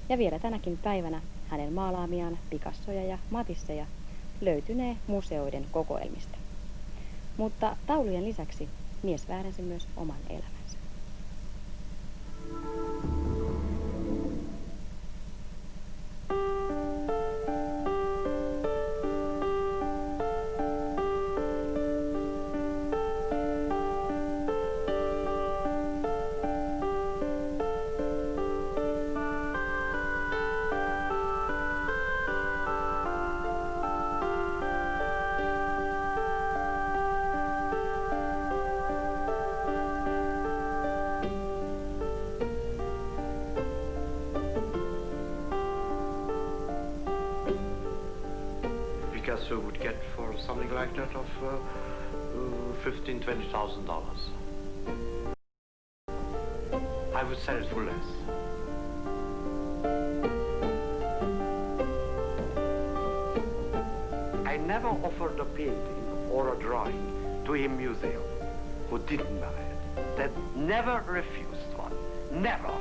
Ja vielä tänäkin päivänä hänen maalaamiaan Picassoja ja Matisseja löytynee museoiden kokoelmista. Mutta taulujen lisäksi mies väärensi myös oman elämänsä. Picasso would get for something like that of $15,000-$20,000. I would sell it for less. I never offered a painting or a drawing to a museum who didn't buy it. That never refused one. Never.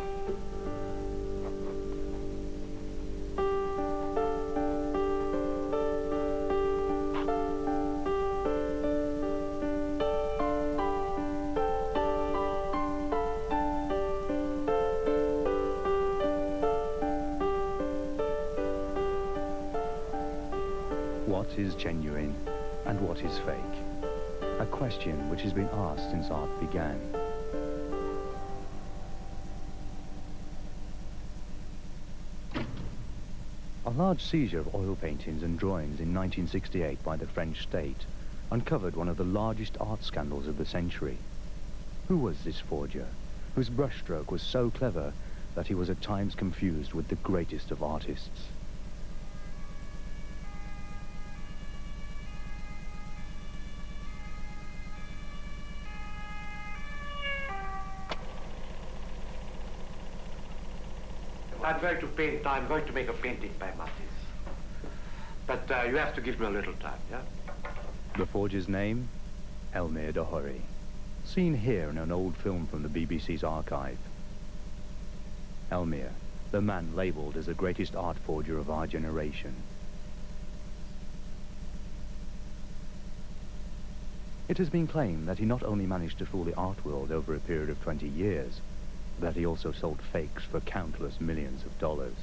What is genuine and what is fake? A question which has been asked since art began. A large seizure of oil paintings and drawings in 1968 by the French state uncovered one of the largest art scandals of the century. Who was this forger, whose brushstroke was so clever that he was at times confused with the greatest of artists? I'm going to paint. I'm going to make a painting by Matisse. But you have to give me a little time, yeah? The forger's name? Elmyr de Hory. Seen here in an old film from the BBC's archive. Elmyr, the man labelled as the greatest art forger of our generation. It has been claimed that he not only managed to fool the art world over a period of 20 years, but that he also sold fakes for countless millions of dollars.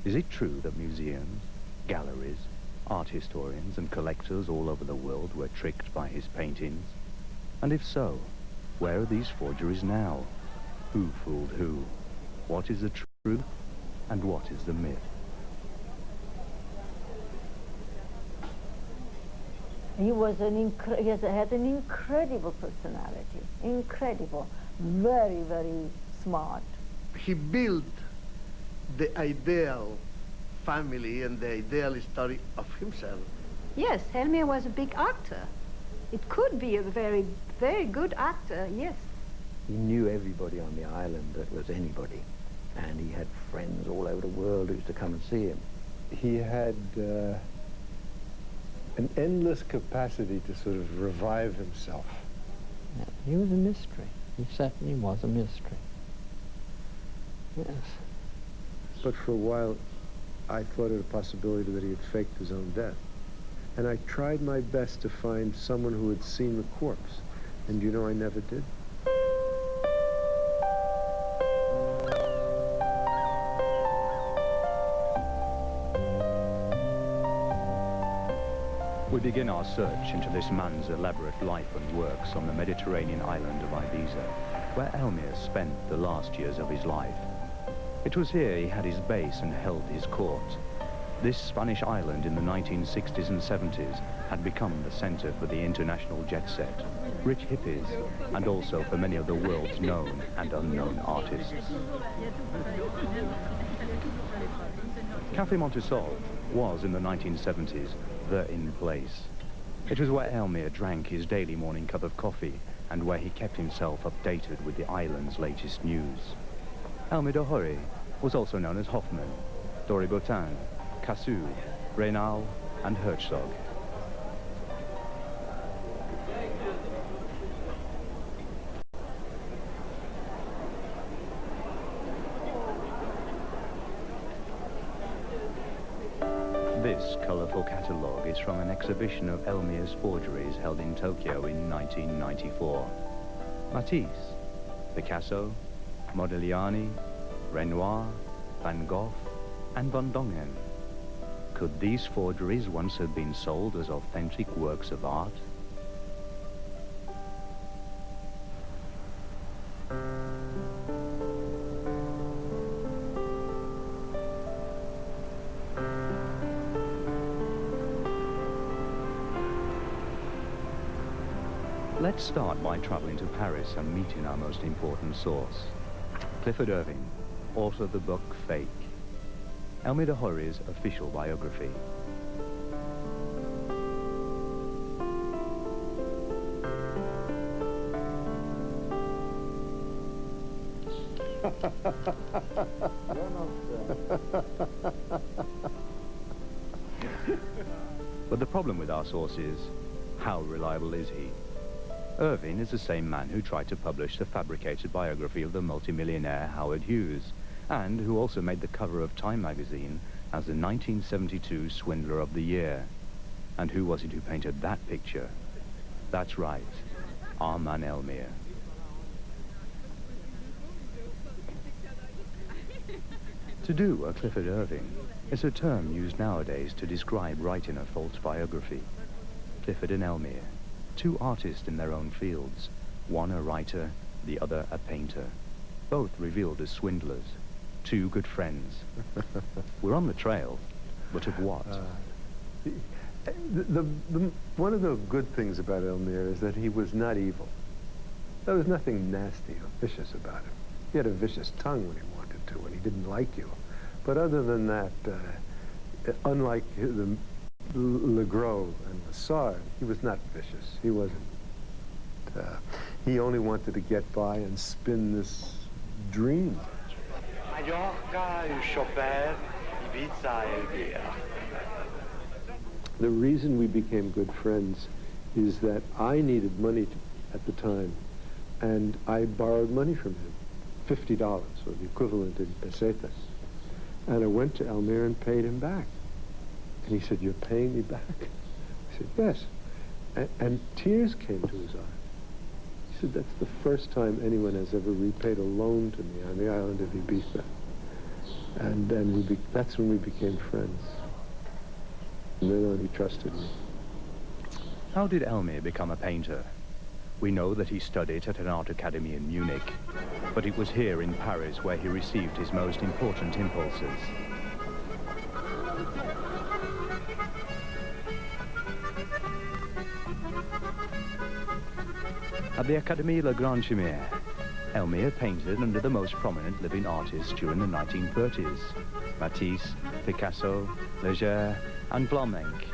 Is it true that museums, galleries, art historians and collectors all over the world were tricked by his paintings? And if so, where are these forgeries now? Who fooled who? What is the truth and what is the myth? He was he had an incredible personality, incredible, very, very smart. He built the ideal family and the ideal story of himself. Yes, Elmyr was a big actor. It could be a very, very good actor, yes. He knew everybody on the island that was anybody, and he had friends all over the world who used to come and see him. He had an endless capacity to sort of revive himself. Yeah, he was a mystery. He certainly was a mystery. Yes. But for a while, I thought it a possibility that he had faked his own death. And I tried my best to find someone who had seen the corpse. And you know I never did. We begin our search into this man's elaborate life and works on the Mediterranean island of Ibiza, where Elmyr spent the last years of his life. It was here he had his base and held his court. This Spanish island in the 1960s and 70s had become the center for the international jet set, rich hippies, and also for many of the world's known and unknown artists. Café Montesol was, in the 1970s, the in place. It was where Elmyr drank his daily morning cup of coffee and where he kept himself updated with the island's latest news. Elmyr de Hory was also known as Hoffman, Doribotin, Cassou, Reynal, and Herzog. This colourful catalogue is from an exhibition of Elmyr's forgeries held in Tokyo in 1994. Matisse, Picasso, Modiglianeja, Renoir, Van Gogh, and Van Dongen. Could these forgeries once have been sold as authentic works of art? Let's start by traveling to Paris and meeting our most important source. Clifford Irving, author of the book Fake. Elmyr de Hory's official biography. But the problem with our source is, how reliable is he? Irving is the same man who tried to publish the fabricated biography of the multimillionaire Howard Hughes, and who also made the cover of Time magazine as the 1972 Swindler of the Year. And who was it who painted that picture? That's right, our man Elmyr. To do a Clifford Irving is a term used nowadays to describe writing a false biography. Clifford and Elmyr, two artists in their own fields, one a writer, the other a painter, both revealed as swindlers, two good friends. We're on the trail, but of what? One of the good things about Elmyr is that he was not evil. There was nothing nasty or vicious about him. He had a vicious tongue when he wanted to, when he didn't like you. But other than that, unlike the Legros and Lassard, he was not vicious. He wasn't. He only wanted to get by and spin this dream. Mallorca, Chopin, Ibiza, Elmyr. The reason we became good friends is that I needed money at the time, and I borrowed money from him, $50, or the equivalent in pesetas. And I went to Elmyr and paid him back. And he said, "You're paying me back?" I said, "Yes." And tears came to his eyes. He said, "That's the first time anyone has ever repaid a loan to me on the island of Ibiza." And then that's when we became friends. And then on he trusted me. How did Elmyr become a painter? We know that he studied at an art academy in Munich, but it was here in Paris where he received his most important impulses. At the Académie Le Grand Chimère, Elmyr painted under the most prominent living artists during the 1930s, Matisse, Picasso, Leger, and Blommenk.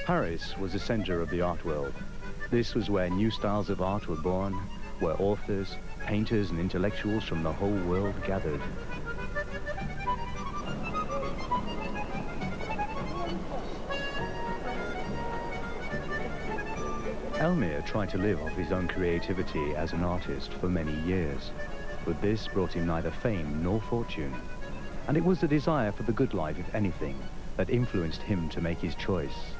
Paris was the center of the art world. This was where new styles of art were born, where authors, painters, and intellectuals from the whole world gathered. Elmyr tried to live off his own creativity as an artist for many years, but this brought him neither fame nor fortune. And it was the desire for the good life, if anything, that influenced him to make his choice.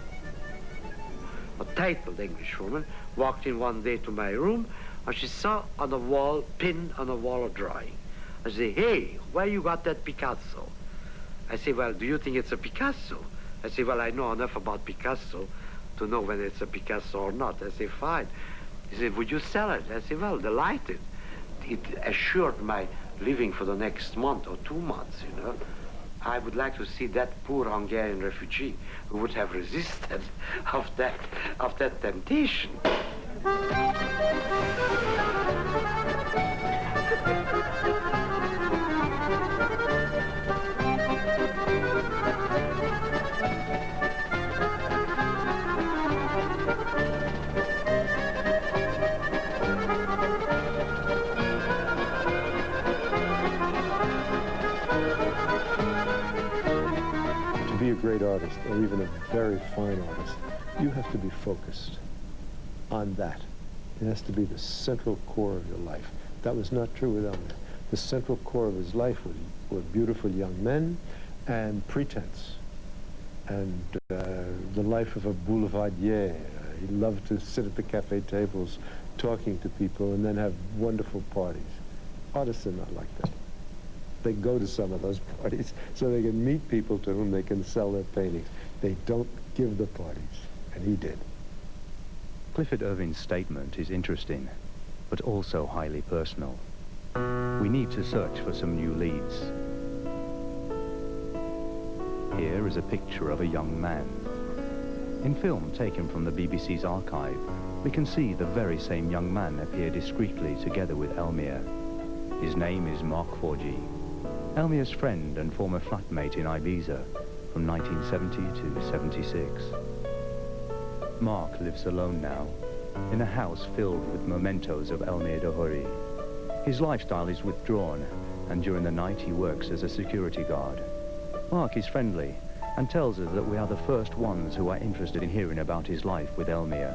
A titled Englishwoman walked in one day to my room, and she saw on the wall, pinned on the wall, a drawing. I say, "Hey, where you got that Picasso?" I say, "Well, do you think it's a Picasso?" I say, "Well, I know enough about Picasso to know whether it's a Picasso or not." I say, "Fine." He said, "Would you sell it?" I say, "Well, delighted. It assured my living for the next month or 2 months, you know. I would like to see that poor Hungarian refugee who would have resisted of that temptation." To be a great artist, or even a very fine artist, you have to be focused on that. It has to be the central core of your life. That was not true with Elmyr. the central core of his life were beautiful young men and pretense, and the life of a boulevardier. He loved to sit at the cafe tables talking to people and then have wonderful parties. Artists are not like that. They go to some of those parties so they can meet people to whom they can sell their paintings. They don't give the parties, and he did. Clifford Irving's statement is interesting, but also highly personal. We need to search for some new leads. Here is a picture of a young man. In film taken from the BBC's archive, we can see the very same young man appear discreetly together with Elmyr. His name is Mark Forgy, Elmyr's friend and former flatmate in Ibiza from 1970 to 76. Mark lives alone now, in a house filled with mementos of Elmyr de Hory. His lifestyle is withdrawn, and during the night he works as a security guard. Mark is friendly and tells us that we are the first ones who are interested in hearing about his life with Elmyr.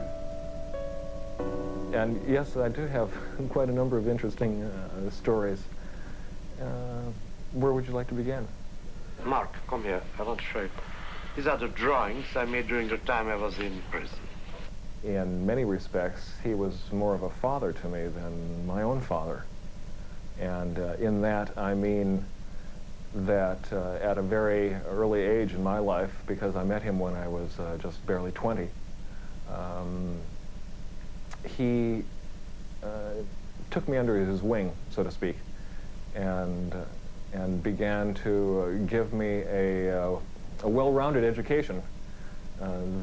And yes, I do have quite a number of interesting stories. Where would you like to begin? Mark, come here. I want to show you. These are the drawings I made during the time I was in prison. In many respects, he was more of a father to me than my own father. And in that, I mean that at a very early age in my life, because I met him when I was just barely 20, he took me under his wing, so to speak, and began to give me a well-rounded education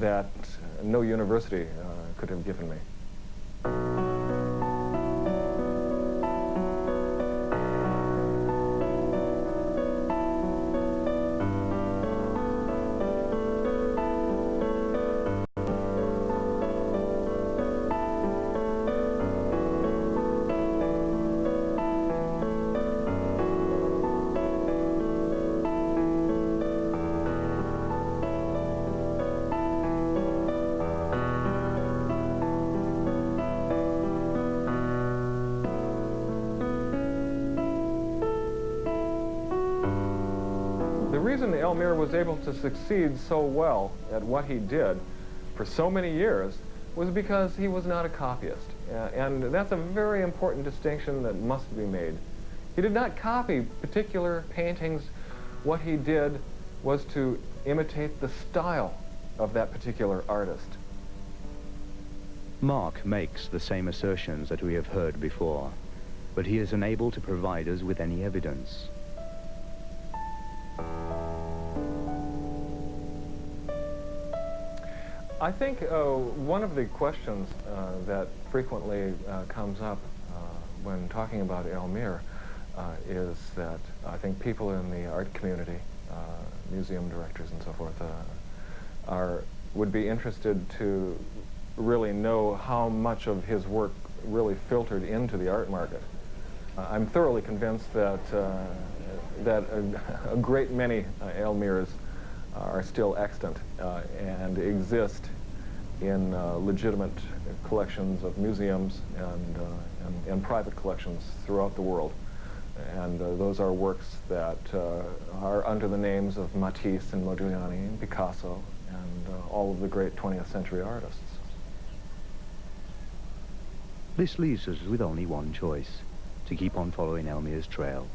that no university could have given me. The reason Elmyr was able to succeed so well at what he did for so many years was because he was not a copyist. And that's a very important distinction that must be made. He did not copy particular paintings. What he did was to imitate the style of that particular artist. Mark makes the same assertions that we have heard before, but he is unable to provide us with any evidence. I think one of the questions that frequently comes up when talking about Elmyr is that I think people in the art community, museum directors and so forth, would be interested to really know how much of his work really filtered into the art market. I'm thoroughly convinced that a great many Elmyrs are still extant and exist in legitimate collections of museums and private collections throughout the world. And those are works that are under the names of Matisse and Modiglianeja and Picasso and all of the great 20th century artists. This leaves us with only one choice, to keep on following Elmyr's trail.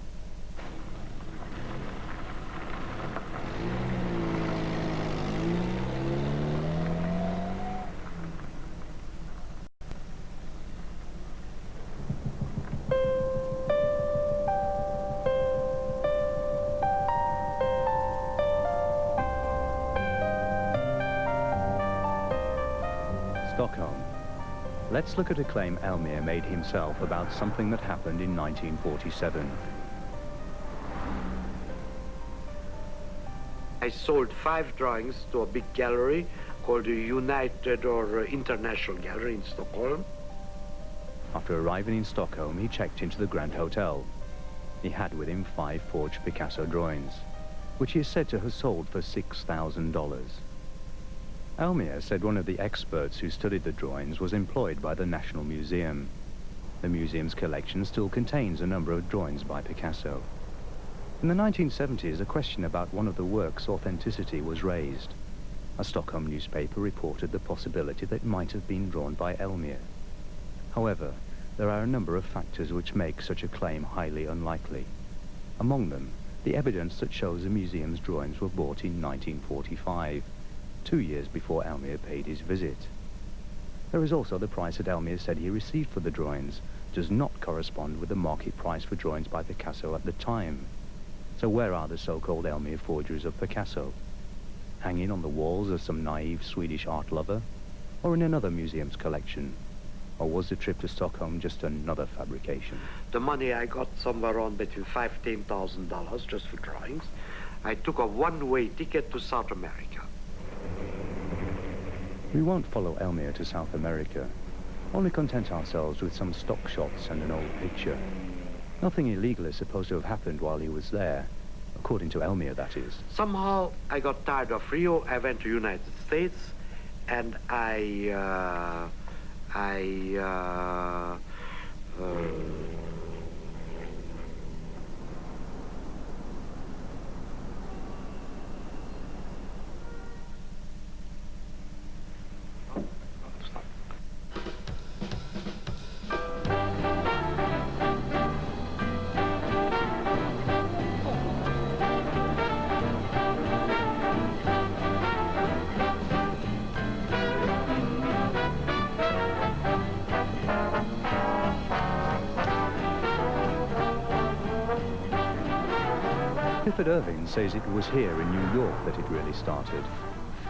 Stockholm. Let's look at a claim Elmyr made himself about something that happened in 1947. I sold 5 drawings to a big gallery called the United or International Gallery in Stockholm. After arriving in Stockholm, he checked into the Grand Hotel. He had with him 5 forged Picasso drawings, which he is said to have sold for $6,000. Elmyr said one of the experts who studied the drawings was employed by the National Museum. The museum's collection still contains a number of drawings by Picasso. In the 1970s, a question about one of the work's authenticity was raised. A Stockholm newspaper reported the possibility that it might have been drawn by Elmyr. However, there are a number of factors which make such a claim highly unlikely. Among them, the evidence that shows the museum's drawings were bought in 1945, 2 years before Elmyr paid his visit. There is also the price that Elmyr said he received for the drawings does not correspond with the market price for drawings by Picasso at the time. So where are the so-called Elmyr forgeries of Picasso? Hanging on the walls of some naive Swedish art lover? Or in another museum's collection? Or was the trip to Stockholm just another fabrication? The money I got somewhere around between $5,000 and $10,000 just for drawings. I took a one-way ticket to South America. We won't follow Elmyr to South America, only content ourselves with some stock shots and an old picture. Nothing illegal is supposed to have happened while he was there, according to Elmyr, that is. Somehow I got tired of Rio. I went to United States, and I Clifford Irving says it was here in New York that it really started.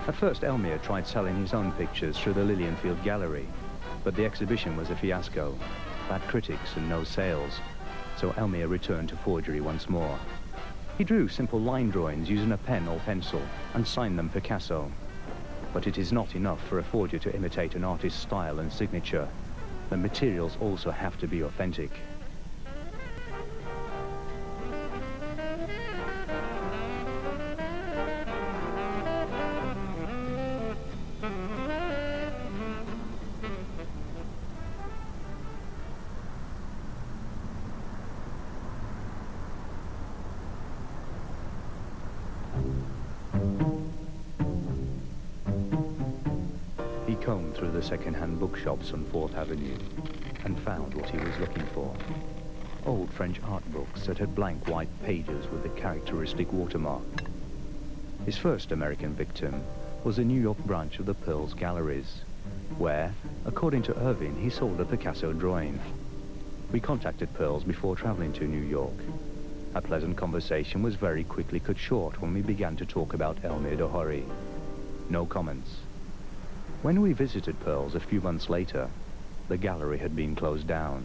At first, Elmyr tried selling his own pictures through the Lilienfield Gallery, but the exhibition was a fiasco, bad critics and no sales, so Elmyr returned to forgery once more. He drew simple line drawings using a pen or pencil and signed them Picasso. But it is not enough for a forger to imitate an artist's style and signature. The materials also have to be authentic. He combed through the second-hand bookshops on 4th Avenue and found what he was looking for. Old French art books that had blank white pages with the characteristic watermark. His first American victim was the New York branch of the Pearls Galleries, where, according to Irving, he sold a Picasso drawing. We contacted Pearls before traveling to New York. A pleasant conversation was very quickly cut short when we began to talk about Elmyr de Hory. No comments. When we visited Pearls a few months later, the gallery had been closed down.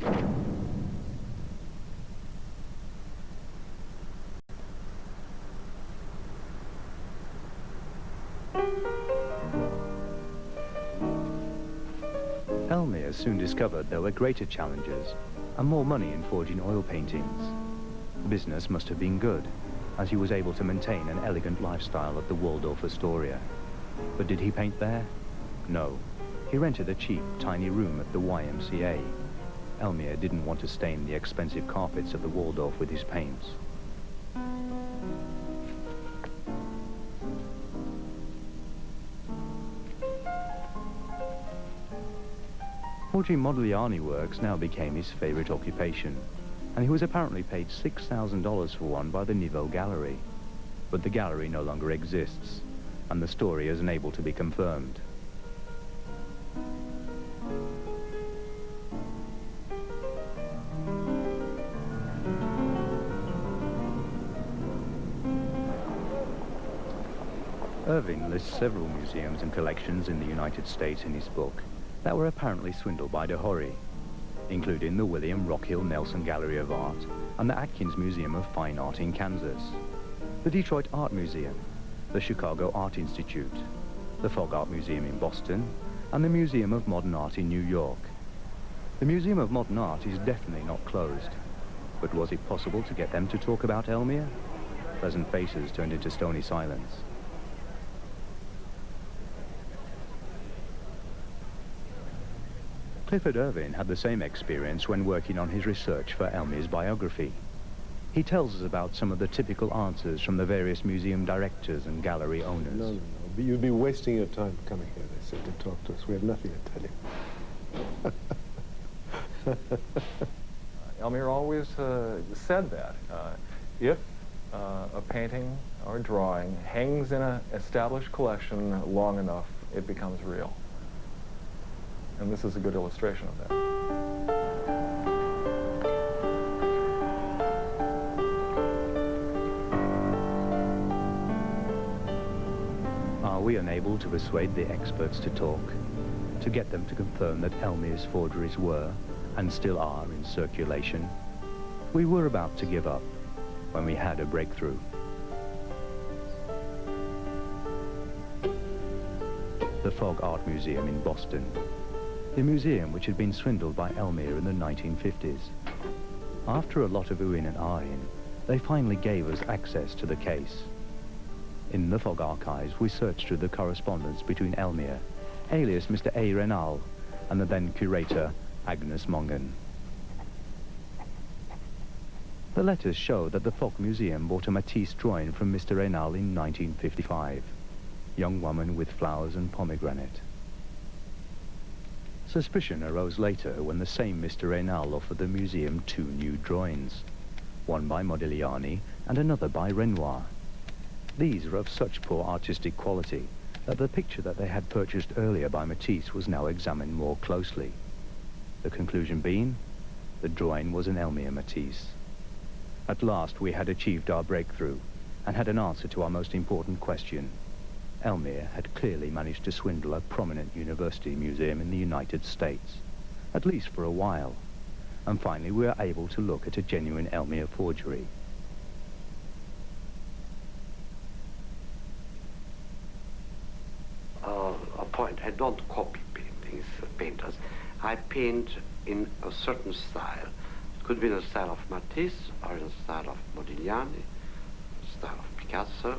Elmyr soon discovered there were greater challenges and more money in forging oil paintings. The business must have been good, as he was able to maintain an elegant lifestyle at the Waldorf Astoria. But did he paint there? No. He rented a cheap, tiny room at the YMCA. Elmyr didn't want to stain the expensive carpets of the Waldorf with his paints. Forging Modigliani works now became his favorite occupation, and he was apparently paid $6,000 for one by the Niveau Gallery. But the gallery no longer exists, and the story is unable to be confirmed. Irving lists several museums and collections in the United States in his book that were apparently swindled by de Hory, including the William Rockhill Nelson Gallery of Art and the Atkins Museum of Fine Art in Kansas, the Detroit Art Museum, the Chicago Art Institute, the Fogg Art Museum in Boston, and the Museum of Modern Art in New York. The Museum of Modern Art is definitely not closed, but was it possible to get them to talk about Elmyr? Pleasant faces turned into stony silence. Clifford Irvin had the same experience when working on his research for Elmyr's biography. He tells us about some of the typical answers from the various museum directors and gallery owners. No. You'd be wasting your time coming here, they said, to talk to us. We have nothing to tell you. Elmyr always said that. If a painting or drawing hangs in an established collection long enough, it becomes real. And this is a good illustration of that. Are we unable to persuade the experts to talk, to get them to confirm that Elmyr's forgeries were, and still are, in circulation? We were about to give up when we had a breakthrough. The Fogg Art Museum in Boston, the museum which had been swindled by Elmyr in the 1950s. After a lot of oohing and aahing, they finally gave us access to the case. In the Fogg archives, we searched through the correspondence between Elmyr, alias Mr. A. Renal, and the then curator, Agnes Mongan. The letters show that the Fogg Museum bought a Matisse drawing from Mr. Renal in 1955. Young woman with flowers and pomegranate. Suspicion arose later when the same Mr. Renal offered the museum 2 new drawings, one by Modigliani and another by Renoir. These were of such poor artistic quality that the picture that they had purchased earlier by Matisse was now examined more closely. The conclusion being, the drawing was an Elmyr Matisse. At last we had achieved our breakthrough and had an answer to our most important question. Elmyr had clearly managed to swindle a prominent university museum in the United States, at least for a while, and finally we were able to look at a genuine Elmyr forgery. A point, I don't copy painters. I paint in a certain style. It could be in the style of Matisse, or in the style of Modigliani, style of Picasso.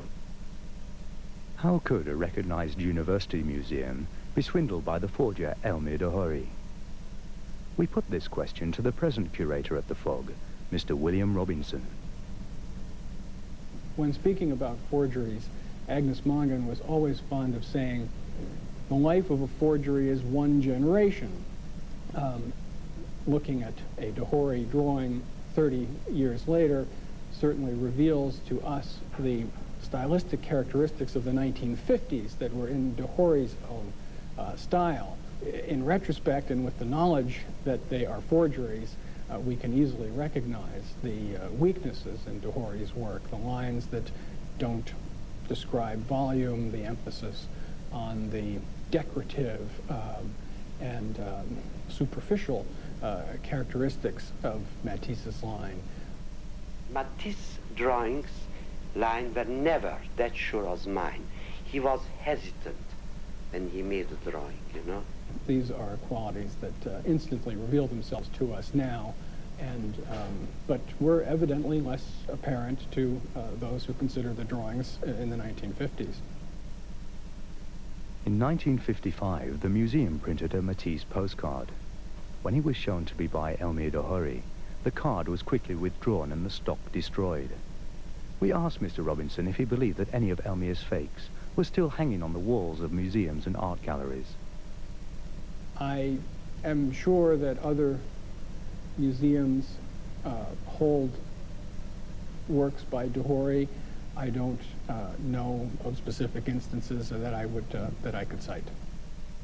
How could a recognized university museum be swindled by the forger Elmyr de Hory? We put this question to the present curator at the Fogg, Mr. William Robinson. When speaking about forgeries, Agnes Mongan was always fond of saying, the life of a forgery is 1 generation. Looking at a de Hory drawing 30 years later certainly reveals to us the stylistic characteristics of the 1950s that were in de Hory's own style. In retrospect, and with the knowledge that they are forgeries, we can easily recognize the weaknesses in de Hory's work, the lines that don't describe volume, the emphasis on the decorative and superficial characteristics of Matisse's line. Matisse drawings line were never that sure as mine. He was hesitant when he made the drawing, you know. These are qualities that instantly reveal themselves to us now, and but were evidently less apparent to those who consider the drawings in the 1950s. In 1955, the museum printed a Matisse postcard. When he was shown to be by Elmyr de Hory, the card was quickly withdrawn and the stock destroyed. We asked Mr. Robinson if he believed that any of Elmyr's fakes were still hanging on the walls of museums and art galleries. I am sure that other museums hold works by de Hory. I don't know of specific instances that I could cite.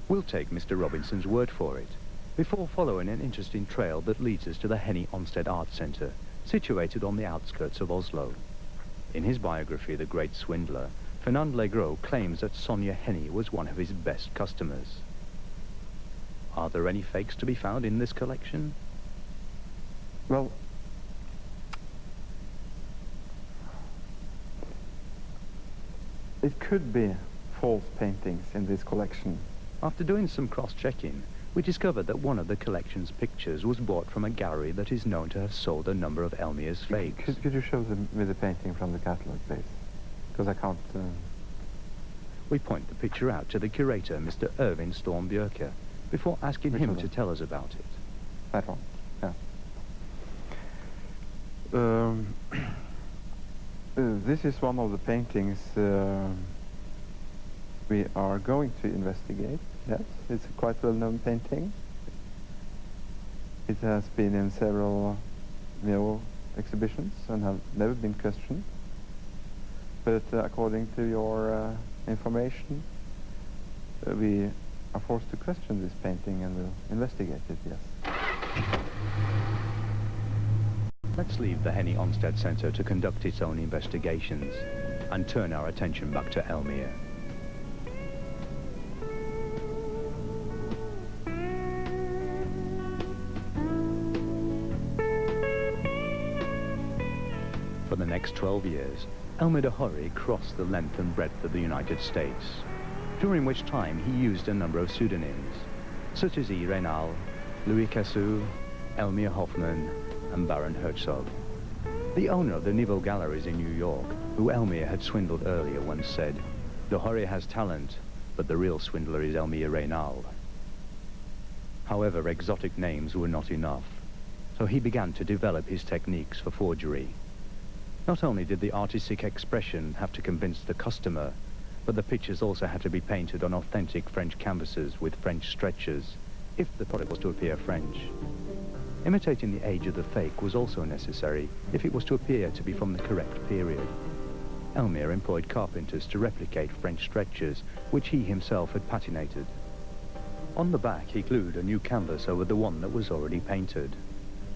We'll take Mr. Robinson's word for it, before following an interesting trail that leads us to the Henny Onstead Art Centre, situated on the outskirts of Oslo. In his biography, The Great Swindler, Fernand Legros claims that Sonia Henny was one of his best customers. Are there any fakes to be found in this collection? Well, it could be false paintings in this collection. After doing some cross-checking, we discovered that one of the collection's pictures was bought from a gallery that is known to have sold a number of Elmyr's fakes. Could you show me the painting from the catalogue, please? Because I can't... We point the picture out to the curator, Mr. Erwin Stormbjerke, before asking Which him of to them? tell us about it. That one, yeah. This is one of the paintings we are going to investigate. Yes, it's a quite well-known painting. It has been in several exhibitions and have never been questioned. But according to your information, we are forced to question this painting and will investigate it, yes. Let's leave the Henny Onstead Centre to conduct its own investigations and turn our attention back to Elmyr. For the next 12 years, Elmyr de Hory crossed the length and breadth of the United States, during which time he used a number of pseudonyms, such as E. Reynal, Louis Cassou, Elmyr Hoffman, and Baron Herzog. The owner of the Niveau Galleries in New York, who Elmyr had swindled earlier, once said, "De Hory has talent, but the real swindler is Elmyr Reynal." However, exotic names were not enough, so he began to develop his techniques for forgery. Not only did the artistic expression have to convince the customer, but the pictures also had to be painted on authentic French canvases with French stretchers, if the product was to appear French. Imitating the age of the fake was also necessary if it was to appear to be from the correct period. Elmyr employed carpenters to replicate French stretchers, which he himself had patinated. On the back, he glued a new canvas over the one that was already painted.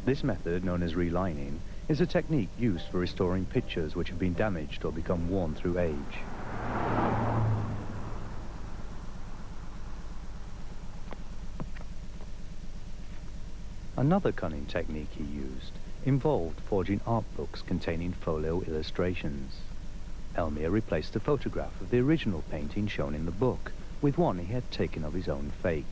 This method, known as relining, is a technique used for restoring pictures which have been damaged or become worn through age. Another cunning technique he used involved forging art books containing folio illustrations. Elmyr replaced the photograph of the original painting shown in the book with one he had taken of his own fake.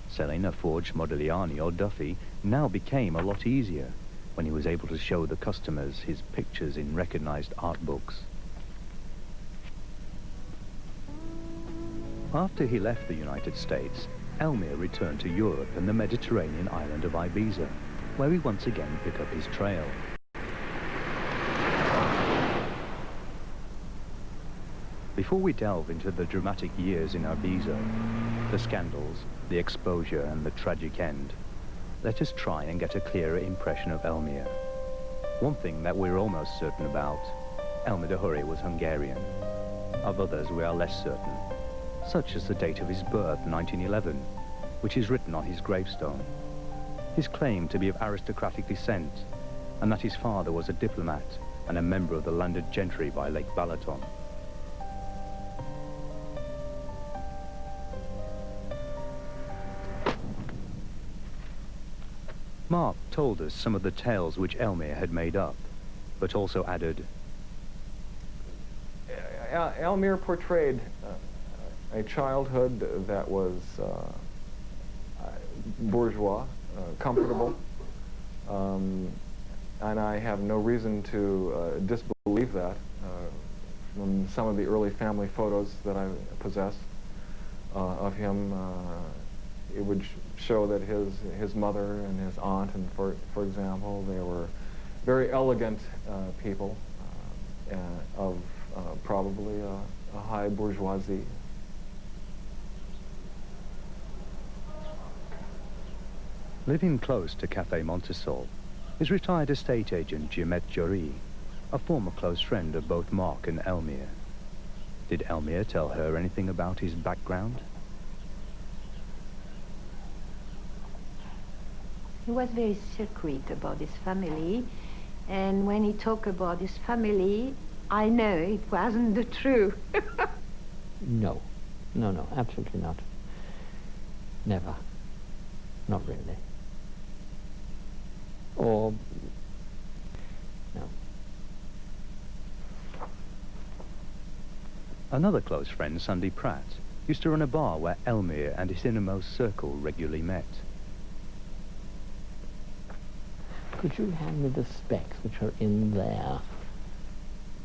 Selling a forged Modigliane or Duffy now became a lot easier when he was able to show the customers his pictures in recognized art books. After he left the United States, Elmyr returned to Europe and the Mediterranean island of Ibiza, where he once again picked up his trail. Before we delve into the dramatic years in Ibiza, the scandals, the exposure and the tragic end, let us try and get a clearer impression of Elmyr. One thing that we're almost certain about, Elmyr de Hory was Hungarian. Of others we are less certain, such as the date of his birth, 1911, which is written on his gravestone. His claim to be of aristocratic descent, and that his father was a diplomat and a member of the landed gentry by Lake Balaton. Mark told us some of the tales which Elmyr had made up, but also added, Elmyr portrayed a childhood that was bourgeois, comfortable, and I have no reason to disbelieve that from some of the early family photos that I possess of him. It would show that his mother and his aunt, and for example, they were very elegant people of probably a high bourgeoisie. Living close to Café Montesol is retired estate agent Johannes Rod, a former close friend of both Mark and Elmyr. Did Elmyr tell her anything about his background? He was very secret about his family, and when he talked about his family, I know it wasn't the truth. No, absolutely not. Never. Not really. Or, no. Another close friend, Sandy Pratt, used to run a bar where Elmyr and his innermost circle regularly met. Could you hand me the specs which are in there?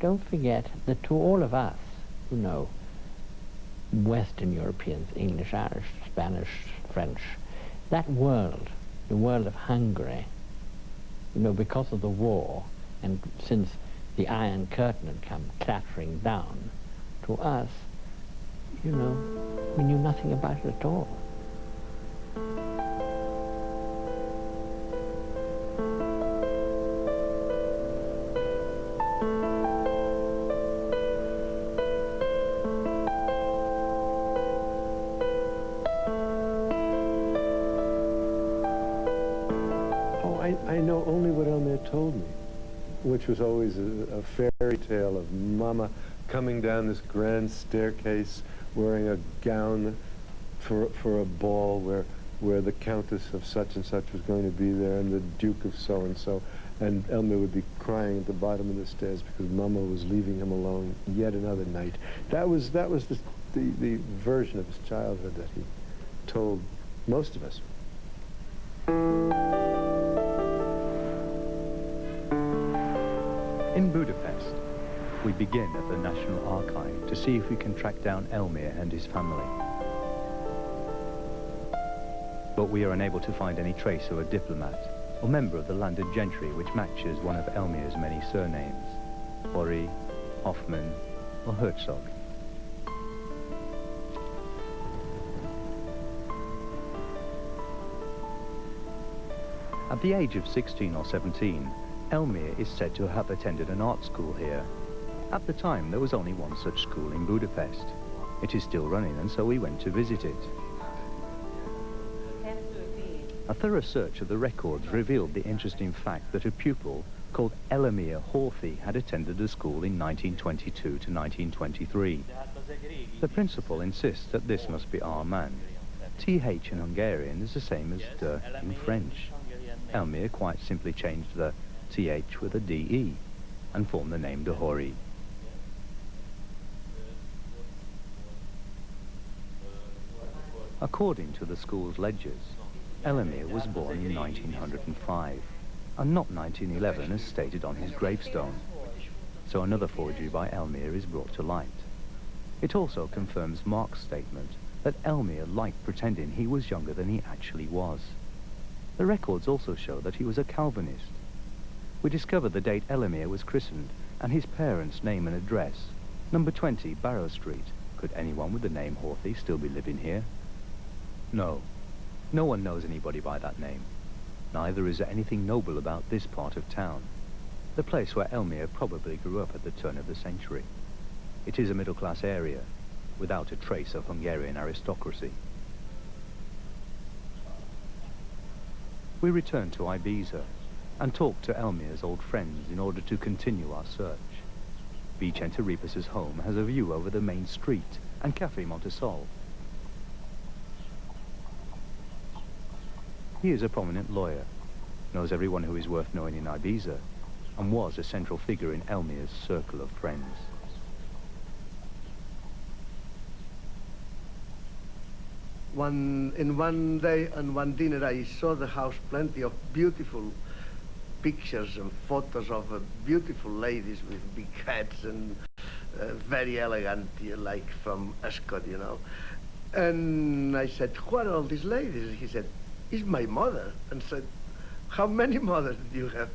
Don't forget that to all of us who know Western Europeans, English, Irish, Spanish, French. That world, the world of Hungary, you know, because of the war, and since the Iron Curtain had come clattering down, to us, you know, we knew nothing about it at all. I know only what Elmyr told me, which was always a fairy tale of Mama coming down this grand staircase wearing a gown for a ball where the Countess of such and such was going to be there and the Duke of so and so, and Elmyr would be crying at the bottom of the stairs because Mama was leaving him alone yet another night. That was the version of his childhood that he told most of us. In Budapest, we begin at the National Archive to see if we can track down Elmyr and his family. But we are unable to find any trace of a diplomat or member of the landed gentry which matches one of Elmyr's many surnames, Hory, Hoffman, or Herzog. At the age of 16 or 17, Elmyr is said to have attended an art school here. At the time, there was only one such school in Budapest. It is still running, and so we went to visit it. A thorough search of the records revealed the interesting fact that a pupil called Elmyr Horthy had attended the school in 1922 to 1923. The principal insists that this must be our man. TH in Hungarian is the same as de in French. Elmyr quite simply changed the TH with a DE and formed the name de Hory. According to the school's ledgers, Elmyr was born in 1905 and not 1911 as stated on his gravestone. So another forgery by Elmyr is brought to light. It also confirms Mark's statement that Elmyr liked pretending he was younger than he actually was. The records also show that he was a Calvinist. We discovered the date Elmyr was christened and his parents' name and address, number 20 Barrow Street. Could anyone with the name Horthy still be living here? No. No one knows anybody by that name. Neither is there anything noble about this part of town, the place where Elmyr probably grew up at the turn of the century. It is a middle-class area, without a trace of Hungarian aristocracy. We returned to Ibiza and talked to Elmyr's old friends in order to continue our search. Vicente Ripas's home has a view over the main street and Café Montesol. He is a prominent lawyer, knows everyone who is worth knowing in Ibiza, and was a central figure in Elmyr's circle of friends. One day and one dinner I saw the house plenty of beautiful pictures and photos of beautiful ladies with big hats and very elegant, like from Ascot, you know. And I said, what are all these ladies? He said, it's my mother. And said, how many mothers do you have?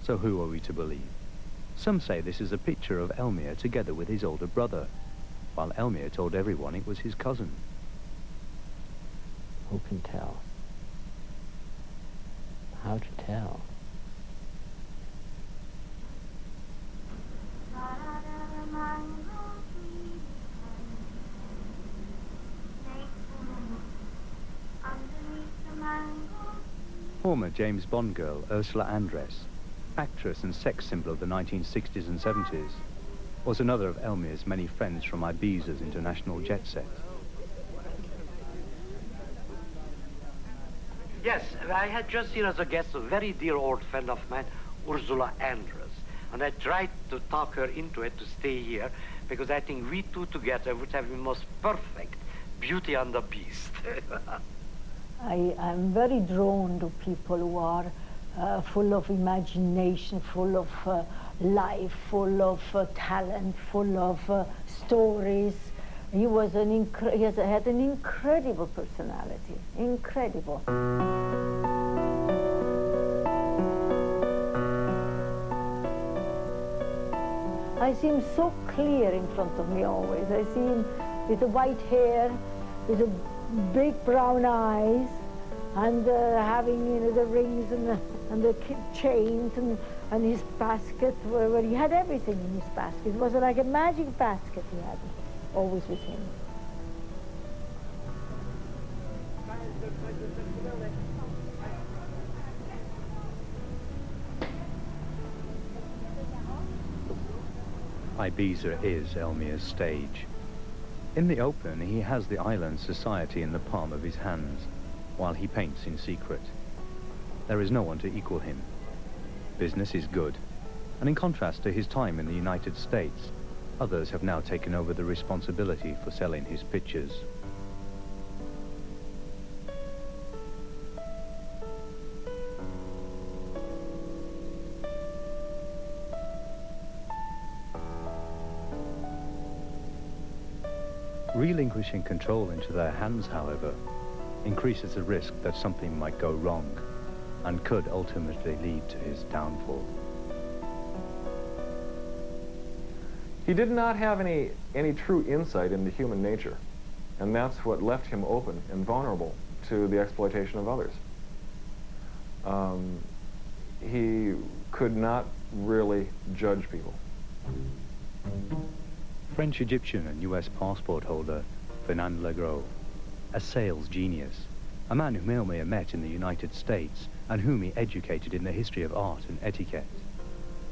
So who are we to believe? Some say this is a picture of Elmyr together with his older brother, while Elmyr told everyone it was his cousin. Who can tell? How to tell? Former James Bond girl Ursula Andress, actress and sex symbol of the 1960s and 70s, was another of Elmyr's many friends from Ibiza's international jet set. Yes, I had just seen as a guest a very dear old friend of mine, Ursula Andress, and I tried to talk her into it to stay here because I think we two together would have been most perfect Beauty and the Beast. I'm very drawn to people who are full of imagination, full of life, full of talent, full of stories, He was had an incredible personality, incredible. I see him so clear in front of me always. I see him with the white hair, with the big brown eyes, and having the rings and the chains and his basket, where he had everything in his basket. It was like a magic basket he had, always with him. Ibiza is Elmyr's stage. In the open, he has the island society in the palm of his hands, while he paints in secret. There is no one to equal him. Business is good, and in contrast to his time in the United States, others have now taken over the responsibility for selling his pictures. Relinquishing control into their hands, however, increases the risk that something might go wrong and could ultimately lead to his downfall. He did not have any true insight into human nature, and that's what left him open and vulnerable to the exploitation of others. He could not really judge people. French Egyptian and US passport holder Fernand Legros, a sales genius, a man whom Elmyr met in the United States and whom he educated in the history of art and etiquette.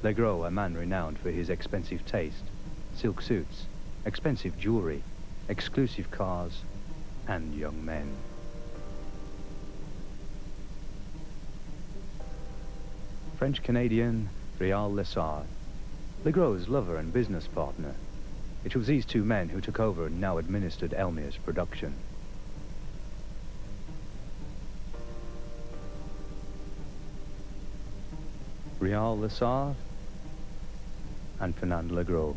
Legros, a man renowned for his expensive taste, silk suits, expensive jewelry, exclusive cars, and young men. French-Canadian Réal Lessard, Legros' lover and business partner. It was these two men who took over and now administered Elmyr's production. Réal Lessard and Fernand Legros.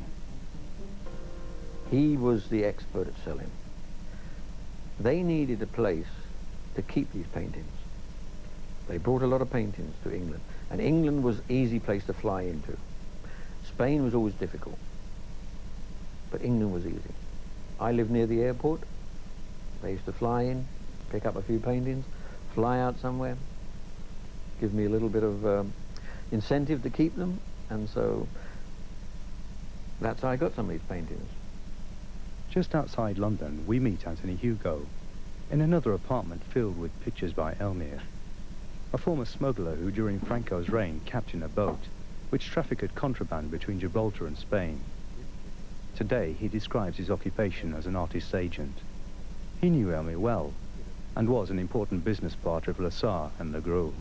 He was the expert at selling. They needed a place to keep these paintings. They brought a lot of paintings to England, and England was an easy place to fly into. Spain was always difficult, but England was easy. I lived near the airport. They used to fly in, pick up a few paintings, fly out somewhere, give me a little bit of incentive to keep them, and so that's how I got some of these paintings. Just outside London, we meet Anthony Hugo in another apartment filled with pictures by Elmyr, a former smuggler who during Franco's reign captained a boat which trafficked contraband between Gibraltar and Spain. Today, he describes his occupation as an artist's agent. He knew Elmyr well and was an important business partner of Lessard and Legros.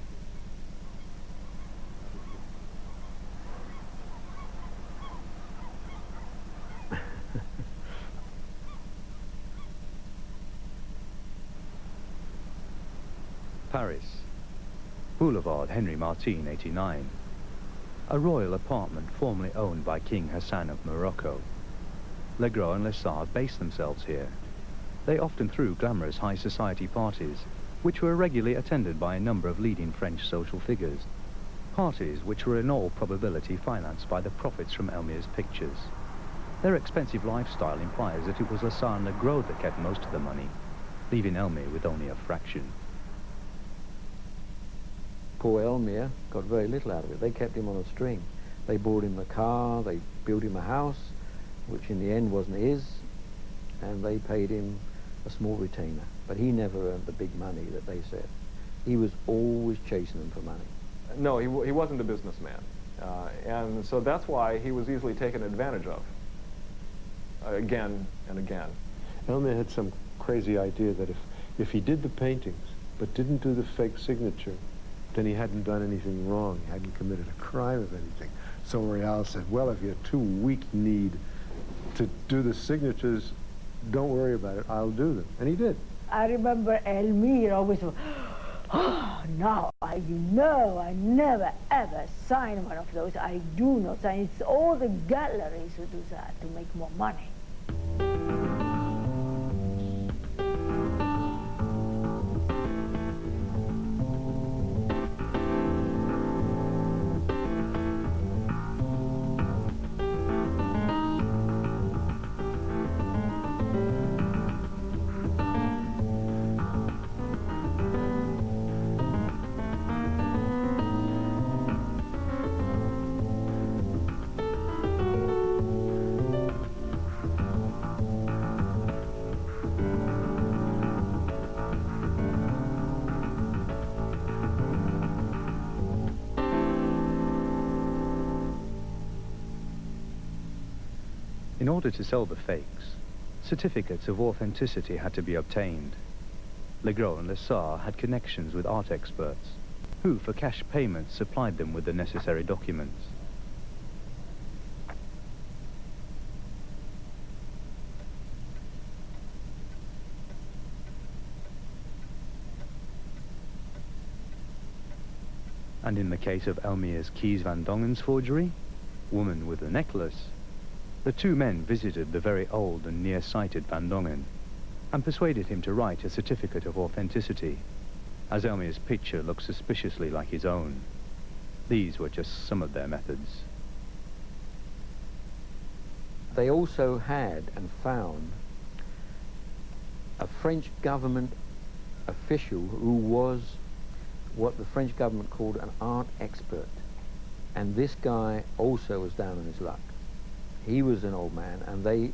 Paris, Boulevard Henri Martin, 89. A royal apartment formerly owned by King Hassan of Morocco. Legros and Lessard based themselves here. They often threw glamorous high society parties, which were regularly attended by a number of leading French social figures. Parties which were in all probability financed by the profits from Elmyr's pictures. Their expensive lifestyle implies that it was Lessard and Legros that kept most of the money, leaving Elmyr with only a fraction. Poor Elmyr got very little out of it. They kept him on a string. They bought him a car, they built him a house, which in the end wasn't his, and they paid him a small retainer. But he never earned the big money that they said. He was always chasing them for money. No, he wasn't a businessman. And so that's why he was easily taken advantage of, again and again. Elmyr had some crazy idea that if he did the paintings, but didn't do the fake signature, then he hadn't done anything wrong. He hadn't committed a crime of anything. So Réal said, well, if you're too weak-kneed to do the signatures, don't worry about it, I'll do them. And he did. I remember Elmyr always, oh, no, I never ever sign one of those. I do not sign. It's all the galleries who do that to make more money. In order to sell the fakes, certificates of authenticity had to be obtained. Legros and Lessard had connections with art experts, who, for cash payments, supplied them with the necessary documents. And in the case of Elmyr's Kees van Dongen's forgery, Woman with the Necklace, the two men visited the very old and near-sighted Van Dongen and persuaded him to write a certificate of authenticity, as Elmyr's picture looked suspiciously like his own. These were just some of their methods. They also had and found a French government official who was what the French government called an art expert. And this guy also was down on his luck. He was an old man, and they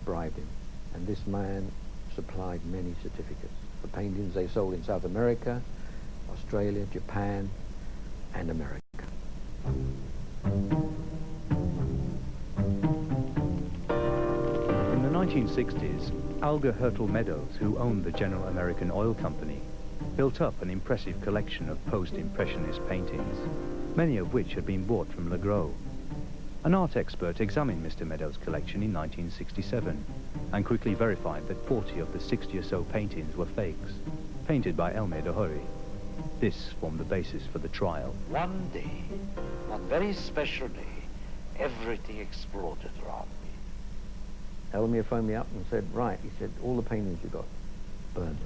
bribed him. And this man supplied many certificates for paintings they sold in South America, Australia, Japan, and America. In the 1960s, Aage Aaberge, who owned the General American Oil Company, built up an impressive collection of post-impressionist paintings, many of which had been bought from Legros. An art expert examined Mr. Meadows' collection in 1967 and quickly verified that 40 of the 60 or so paintings were fakes, painted by Elmyr de Hory. This formed the basis for the trial. One day, one very special day, everything exploded around me. Elmyr phoned me up and said, right, he said, all the paintings you got, burn them.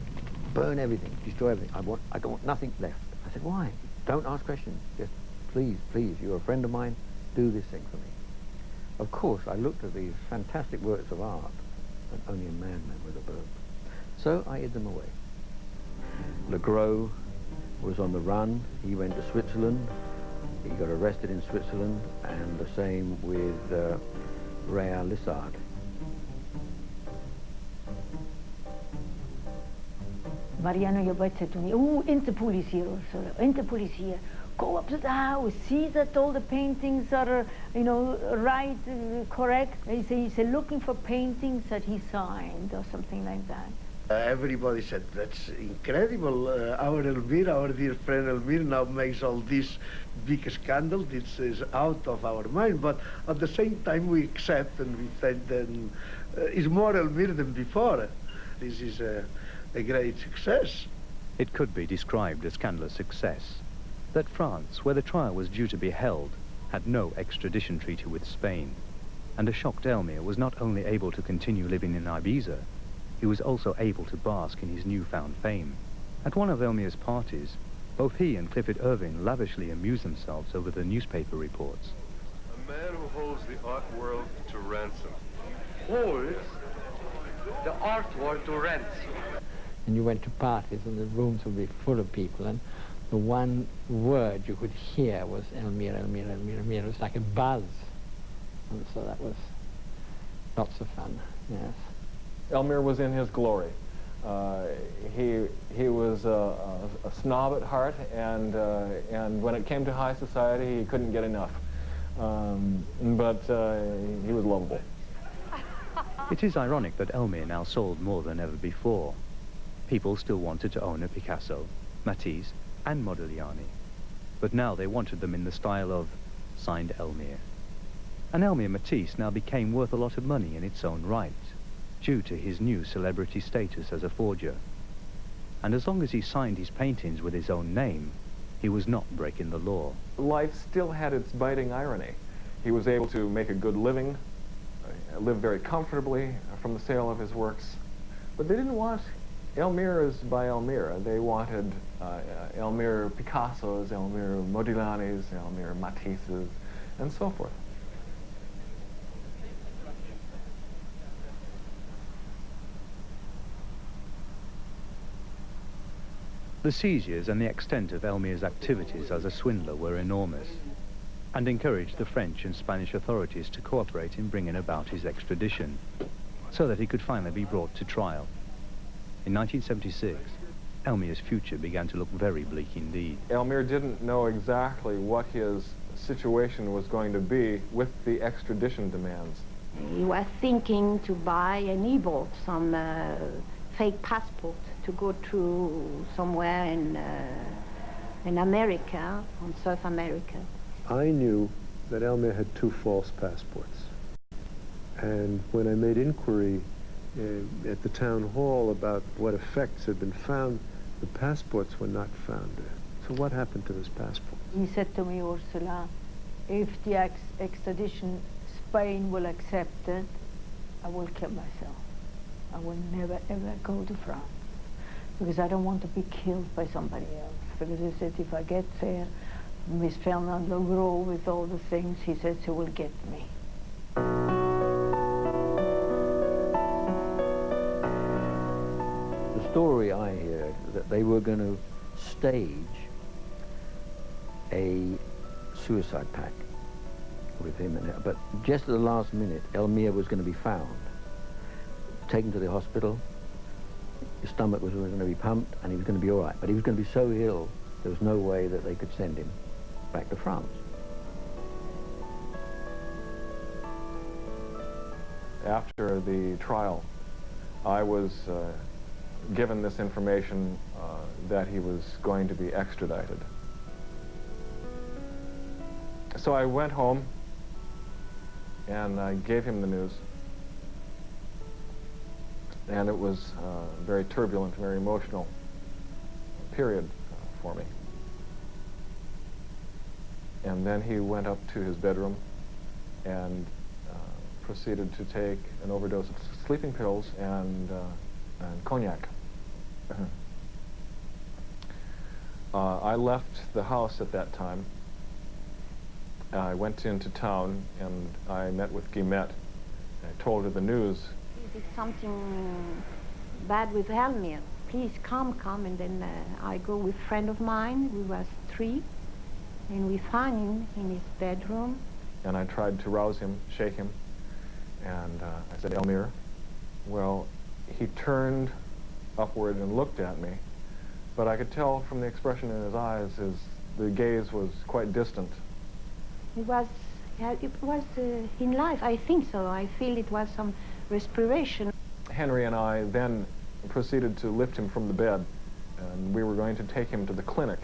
Burn everything, destroy everything. I don't want nothing left. I said, why? Don't ask questions. Just, please, you're a friend of mine, do this thing for me. Of course, I looked at these fantastic works of art, and only a madman would have burned. So I hid them away. Legros was on the run. He went to Switzerland. He got arrested in Switzerland, and the same with Lessard. Mariano Jobert said to me, oh, Interpol is here also. Interpol is here. Go up to the house, see that all the paintings are, right, correct. He said, looking for paintings that he signed or something like that. Everybody said, that's incredible. Our Elmyr, our dear friend Elmyr, now makes all this big scandal. This is out of our mind. But at the same time, we accept and we think that it's more Elmyr than before. This is a great success. It could be described as scandalous success that France, where the trial was due to be held, had no extradition treaty with Spain, and a shocked Elmyr was not only able to continue living in Ibiza, he was also able to bask in his newfound fame. At one of Elmyr's parties, both he and Clifford Irving lavishly amused themselves over the newspaper reports. A man who holds the art world to ransom. Holds the art world to ransom. And you went to parties and the rooms would be full of people, and the one word you could hear was Elmyr, Elmyr, Elmyr, Elmyr. It was like a buzz. And so that was lots of fun, yes. Elmyr was in his glory. He was a snob at heart, and when it came to high society, he couldn't get enough. But he was lovable. It is ironic that Elmyr now sold more than ever before. People still wanted to own a Picasso, Matisse, and Modigliane, but now they wanted them in the style of signed Elmyr. And Elmyr Matisse now became worth a lot of money in its own right, due to his new celebrity status as a forger. And as long as he signed his paintings with his own name, he was not breaking the law. Life still had its biting irony. He was able to make a good living, live very comfortably from the sale of his works, but they didn't want Elmyrs by Elmyr. They wanted Elmyr Picassos, Elmyr Modiglianes, Elmyr Matisses, and so forth. The seizures and the extent of Elmyr's activities as a swindler were enormous, and encouraged the French and Spanish authorities to cooperate in bringing about his extradition, so that he could finally be brought to trial. In 1976, Elmyr's future began to look very bleak indeed. Elmyr didn't know exactly what his situation was going to be with the extradition demands. He was thinking to buy, and he bought some fake passport to go to somewhere in America, on South America. I knew that Elmyr had 2 false passports. And when I made inquiry at the town hall about what effects had been found, the passports were not found there. So what happened to this passport? He said to me, Ursula, if the extradition Spain will accept it, I will kill myself. I will never ever go to France, because I don't want to be killed by somebody else. Because he said, if I get there, Miss Fernando Gros with all the things, he said she will get me. The story I hear that they were going to stage a suicide pact with him, but just at the last minute, Elmyr was going to be found, taken to the hospital. His stomach was going to be pumped, and he was going to be all right. But he was going to be so ill, there was no way that they could send him back to France. After the trial, I was given this information that he was going to be extradited. So I went home and I gave him the news. And it was a very turbulent, very emotional period for me. And then he went up to his bedroom and proceeded to take an overdose of sleeping pills and cognac. I left the house at that time. I went into town and I met with Guillemette. I told her the news. Is it something bad with Elmyr? Please come. And then I go with a friend of mine, we was 3, and we find him in his bedroom. And I tried to rouse him, shake him, and I said, Elmyr. Well, he turned upward and looked at me, but I could tell from the expression in his eyes, the gaze was quite distant. It was in life, I think so. I feel it was some respiration. Henry and I then proceeded to lift him from the bed, and we were going to take him to the clinic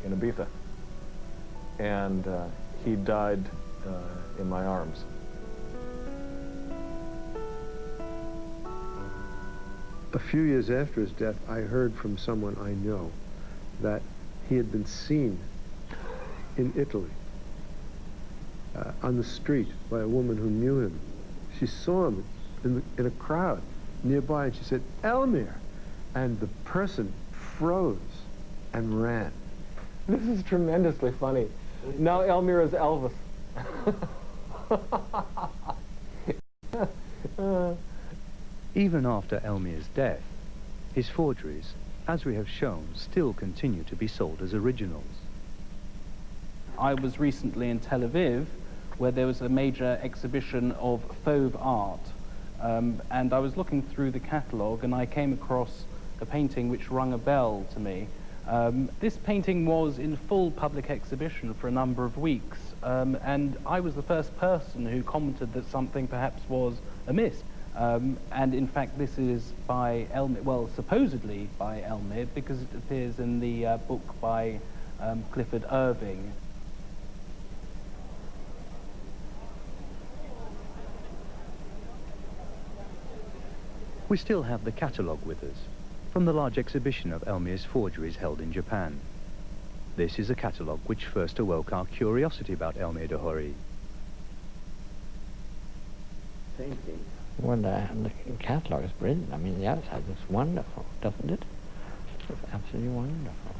in Ibiza. And he died in my arms. A few years after his death, I heard from someone I know that he had been seen in Italy on the street by a woman who knew him. She saw him in a crowd nearby, and she said, Elmyr! And the person froze and ran. This is tremendously funny. Now Elmyr is Elvis. Even after Elmyr's death, his forgeries, as we have shown, still continue to be sold as originals. I was recently in Tel Aviv, where there was a major exhibition of fauve art, and I was looking through the catalogue and I came across a painting which rung a bell to me. This painting was in full public exhibition for a number of weeks, and I was the first person who commented that something perhaps was amiss. And in fact this is by Elmyr, well, supposedly by Elmyr, because it appears in the book by Clifford Irving. We still have the catalogue with us, from the large exhibition of Elmyr's forgeries held in Japan. This is a catalogue which first awoke our curiosity about Elmyr de Hory. Painting. Well, the catalogue is brilliant. I mean, the outside looks wonderful, doesn't it? It's absolutely wonderful.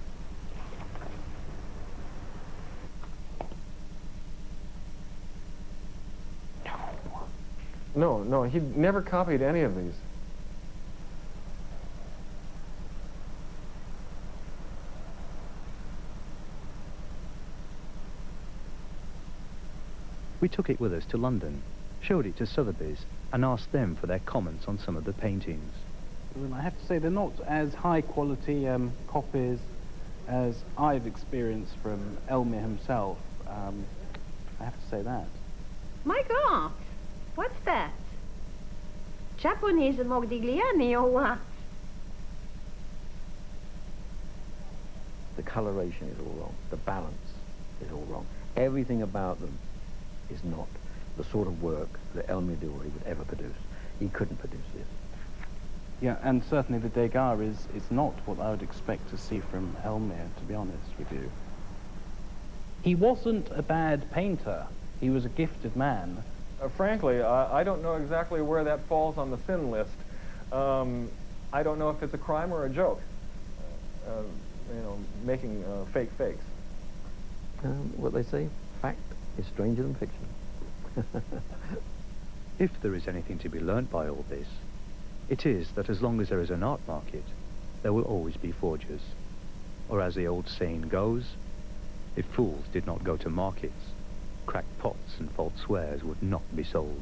No, he never copied any of these. We took it with us to London, showed it to Sotheby's, and asked them for their comments on some of the paintings. Well, I have to say they're not as high quality copies as I've experienced from Elmyr himself. I have to say that. My God, What's that? Japanese Modiglianeja or what? The coloration is all wrong. The balance is all wrong. Everything about them is not the sort of work that Elmyr de Hory would ever produce. He couldn't produce this. Yeah, and certainly the Degas is not what I would expect to see from Elmyr, to be honest with you. He wasn't a bad painter. He was a gifted man. Frankly, I don't know exactly where that falls on the sin list. I don't know if it's a crime or a joke. You know, making fake fakes. What they say, fact is stranger than fiction. If there is anything to be learnt by all this, it is that as long as there is an art market, there will always be forgers. Or as the old saying goes, if fools did not go to markets, cracked pots and false wares would not be sold.